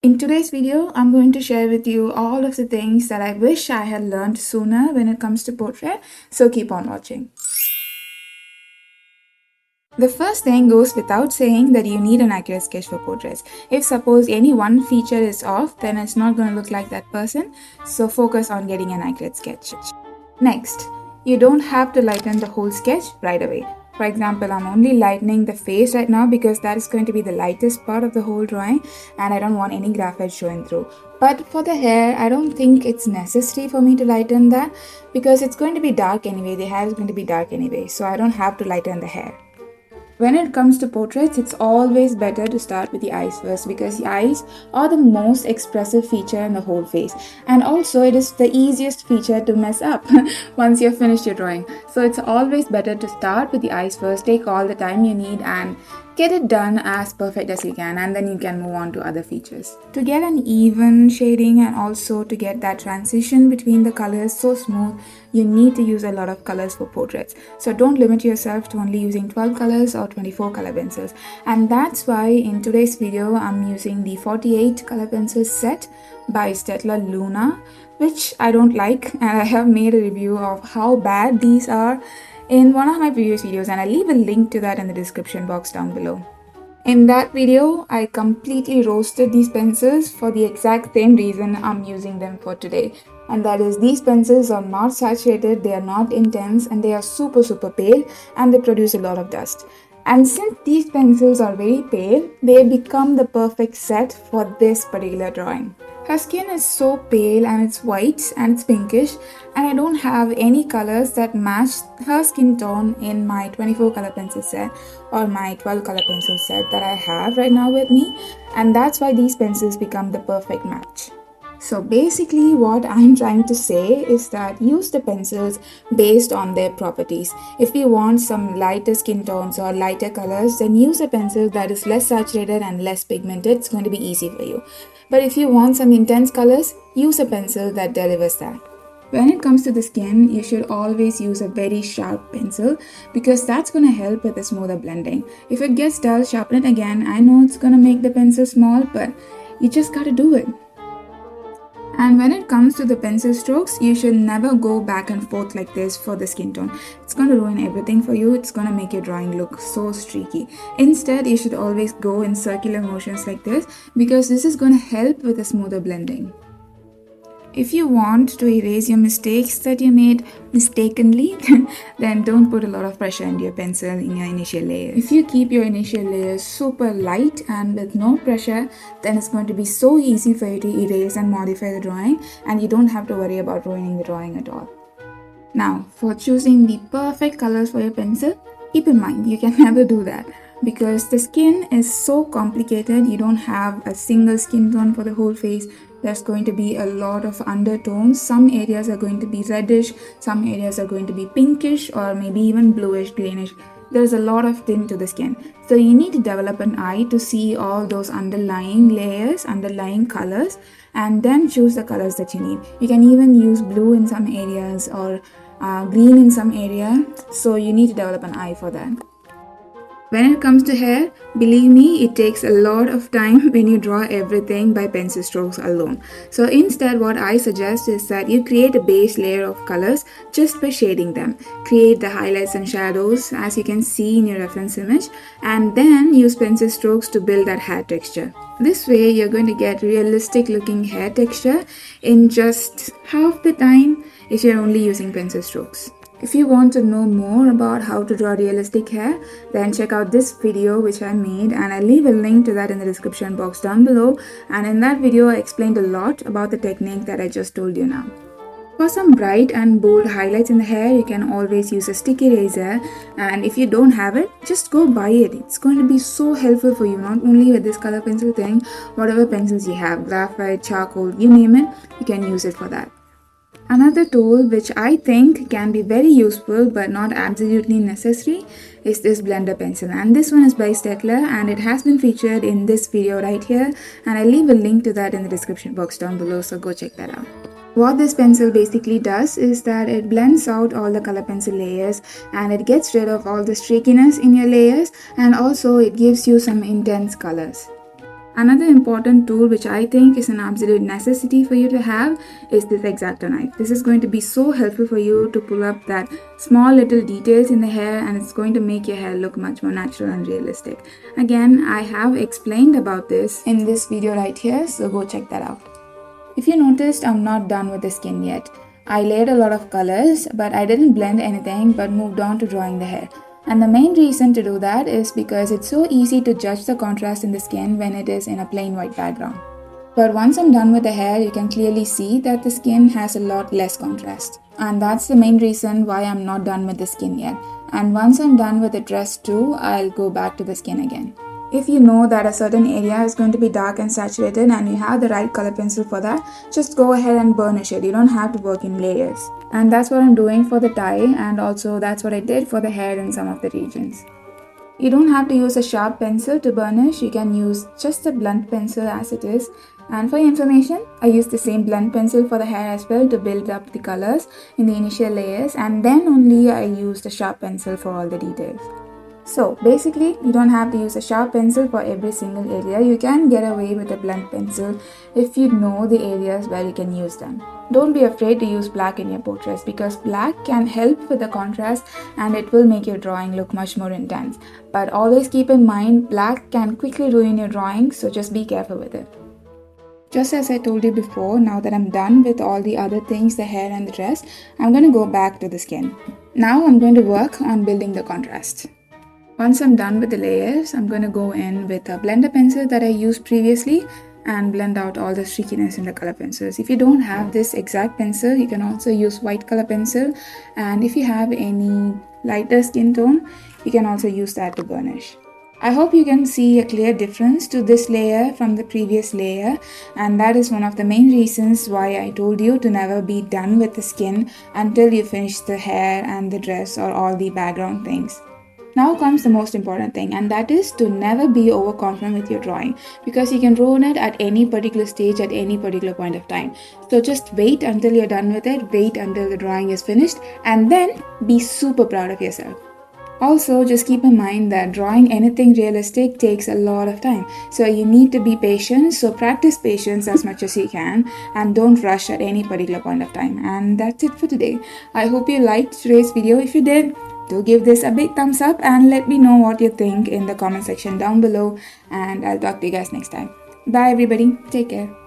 In today's video, I'm going to share with you all of the things that I wish I had learned sooner when it comes to portrait, so keep on watching. The first thing goes without saying that you need an accurate sketch for portraits. If suppose any one feature is off, then it's not going to look like that person, so focus on getting an accurate sketch. Next, you don't have to lighten the whole sketch right away. For example, I'm only lightening the face right now because that is going to be the lightest part of the whole drawing and I don't want any graphite showing through. But for the hair, I don't think it's necessary for me to lighten that because it's going to be dark anyway. The hair is going to be dark anyway, so I don't have to lighten the hair. When it comes to portraits, it's always better to start with the eyes first because the eyes are the most expressive feature in the whole face. And also, it is the easiest feature to mess up once you've finished your drawing. So it's always better to start with the eyes first, take all the time you need and get it done as perfect as you can, and then you can move on to other features. To get an even shading and also to get that transition between the colors so smooth, you need to use a lot of colors for portraits. So don't limit yourself to only using 12 colors or 24 color pencils. And that's why in today's video, I'm using the 48 color pencil set by staedtler Luna, which I don't like, and I have made a review of how bad these are in one of my previous videos, and I'll leave a link to that in the description box down below. In that video, I completely roasted these pencils for the exact same reason I'm using them for today. And that is, these pencils are not saturated, they are not intense, and they are super pale, and they produce a lot of dust. And since these pencils are very pale, they become the perfect set for this particular drawing. Her skin is so pale and it's white and it's pinkish, and I don't have any colors that match her skin tone in my 24 color pencil set or my 12 color pencil set that I have right now with me, and that's why these pencils become the perfect match. So basically what I'm trying to say is that use the pencils based on their properties. If you want some lighter skin tones or lighter colors, then use a pencil that is less saturated and less pigmented. It's going to be easy for you. But if you want some intense colors, use a pencil that delivers that. When it comes to the skin, you should always use a very sharp pencil because that's going to help with the smoother blending. If it gets dull, sharpen it again. I know it's going to make the pencil small, but you just got to do it. And when it comes to the pencil strokes, you should never go back and forth like this for the skin tone. It's going to ruin everything for you. It's going to make your drawing look so streaky. Instead, you should always go in circular motions like this because this is going to help with a smoother blending. If you want to erase your mistakes that you made mistakenly, then don't put a lot of pressure into your pencil in your initial layers. If you keep your initial layers super light and with no pressure, then it's going to be so easy for you to erase and modify the drawing, and you don't have to worry about ruining the drawing at all. Now, for choosing the perfect colors for your pencil, keep in mind you can never do that. Because the skin is so complicated, you don't have a single skin tone for the whole face. There's going to be a lot of undertones. Some areas are going to be reddish, some areas are going to be pinkish or maybe even bluish, greenish. There's a lot of tint to the skin. So you need to develop an eye to see all those underlying layers, underlying colors, and then choose the colors that you need. You can even use blue in some areas or green in some area. So you need to develop an eye for that. When it comes to hair, believe me, it takes a lot of time when you draw everything by pencil strokes alone. So instead, what I suggest is that you create a base layer of colors just by shading them. Create the highlights and shadows as you can see in your reference image, and then use pencil strokes to build that hair texture. This way, you're going to get realistic looking hair texture in just half the time if you're only using pencil strokes. If you want to know more about how to draw realistic hair, then check out this video which I made, and I'll leave a link to that in the description box down below. And in that video, I explained a lot about the technique that I just told you now. For some bright and bold highlights in the hair, you can always use a sticky razor, and if you don't have it, just go buy it. It's going to be so helpful for you, not only with this color pencil thing, whatever pencils you have, graphite, charcoal, you name it, you can use it for that. Another tool which I think can be very useful but not absolutely necessary is this blender pencil, and this one is by staedtler and it has been featured in this video right here, and I'll leave a link to that in the description box down below, so go check that out. What this pencil basically does is that it blends out all the color pencil layers and it gets rid of all the streakiness in your layers, and also it gives you some intense colors. Another important tool which I think is an absolute necessity for you to have is this EXACTO knife. This is going to be so helpful for you to pull up that small little details in the hair, and it's going to make your hair look much more natural and realistic. Again, I have explained about this in this video right here, so go check that out. If you noticed, I'm not done with the skin yet. I laid a lot of colors, but I didn't blend anything but moved on to drawing the hair. And the main reason to do that is because it's so easy to judge the contrast in the skin when it is in a plain white background. But once I'm done with the hair, you can clearly see that the skin has a lot less contrast. And that's the main reason why I'm not done with the skin yet. And once I'm done with the dress too, I'll go back to the skin again. If you know that a certain area is going to be dark and saturated and you have the right color pencil for that, just go ahead and burnish it. You don't have to work in layers. And that's what I'm doing for the tie, and also that's what I did for the hair in some of the regions. You don't have to use a sharp pencil to burnish. You can use just a blunt pencil as it is. And for your information, I used the same blunt pencil for the hair as well to build up the colors in the initial layers, and then only I used a sharp pencil for all the details. So basically, you don't have to use a sharp pencil for every single area. You can get away with a blunt pencil if you know the areas where you can use them. Don't be afraid to use black in your portraits, because black can help with the contrast and it will make your drawing look much more intense. But always keep in mind, black can quickly ruin your drawing, so just be careful with it. Just as I told you before, now that I'm done with all the other things, the hair and the dress, I'm going to go back to the skin. Now I'm going to work on building the contrast. Once I'm done with the layers, I'm going to go in with a blender pencil that I used previously and blend out all the streakiness in the color pencils. If you don't have this exact pencil, you can also use white color pencil, and if you have any lighter skin tone, you can also use that to burnish. I hope you can see a clear difference to this layer from the previous layer, and that is one of the main reasons why I told you to never be done with the skin until you finish the hair and the dress or all the background things. Now comes the most important thing, and that is to never be overconfident with your drawing, because you can ruin it at any particular stage at any particular point of time. So just wait until you're done with it, wait until the drawing is finished, and then be super proud of yourself. Also, just keep in mind that drawing anything realistic takes a lot of time. So you need to be patient. So practice patience as much as you can and don't rush at any particular point of time. And that's it for today. I hope you liked today's video. If you did, do give this a big thumbs up and let me know what you think in the comment section down below. And I'll talk to you guys next time. Bye everybody. Take care.